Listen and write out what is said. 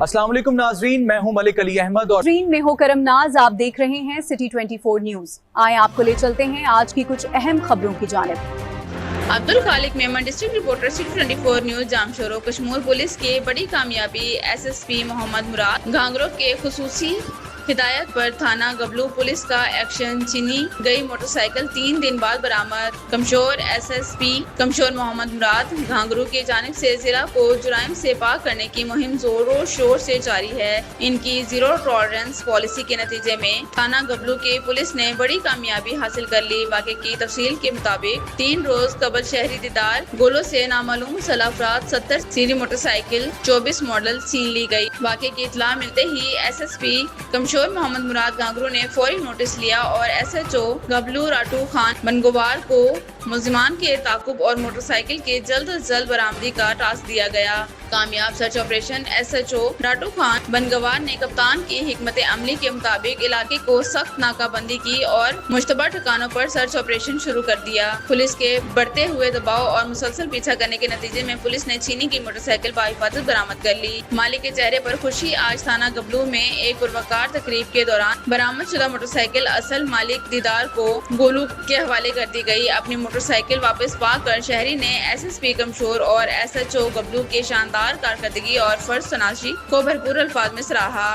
السلام علیکم ناظرین، میں ہوں ملک علی احمد اور میں ہو کرم ناز. آپ دیکھ رہے ہیں سٹی 24 نیوز. آئیں آپ کو لے چلتے ہیں آج کی کچھ اہم خبروں کی جانب. Abdul Khaliq Memon, district reporter, City 24 News. Jamshoro. Kashmore police کی بڑی کامیابی. S S P Muhammad Murad Ghangro کے خصوصی ہدایت پر تھانہ گبلو پولیس کا ایکشن. چھینی گئی موٹر سائیکل 3 دن بعد برآمد. کمشور. ایس ایس پی کمشور محمد مراد گھانگرو کی جانب سے ضلع کو جرائم سے پاک کرنے کی مہم زور و شور سے جاری ہے. ان کی زیرو ٹالرنس پالیسی کے نتیجے میں تھانہ گبلو کی پولیس نے بڑی کامیابی حاصل کر لی. واقعے کی تفصیل کے مطابق 3 روز قبل شہری دیدار گولوں سے نامعلوم مسلح افراد 70 سیری موٹر سائیکل 24 ماڈل چھین لی گئی. واقعے کی اطلاع ملتے ہی ایس ایس پی کمشور محمد مراد گھانگرو نے فوری نوٹس لیا اور ایس ایچ او گبلو راٹو خان بنگوار کو ملزمان کے تعاقب اور موٹر سائیکل کے جلد از جلد برآمدی کا ٹاسک دیا گیا. کامیاب search operation. S H O Rato Khan Bangwar نے کپتان کی حکمت عملی کے مطابق علاقے کو سخت ناکہ بندی کی اور مشتبہ ٹھکانوں پر سرچ آپریشن شروع کر دیا. پولیس کے بڑھتے ہوئے دباؤ اور مسلسل پیچھا کرنے کے نتیجے میں پولیس نے چھینی کی موٹر سائیکل بحفاظت برآمد کر لی. مالک کے چہرے پر خوشی. آج تھانہ گبلو میں ایک پروکار تقریب کے دوران برآمد شدہ موٹر سائیکل اصل مالک دیدار کو گولو کے حوالے کر دی گئی. اپنی موٹر سائیکل واپس پا کر شہری نے ایس ایس پی کمشور اور ایس ایچ او گبلو کے شاندار کارکردگی اور فرض تناشی کو بھرپور الفاظ میں سراہا.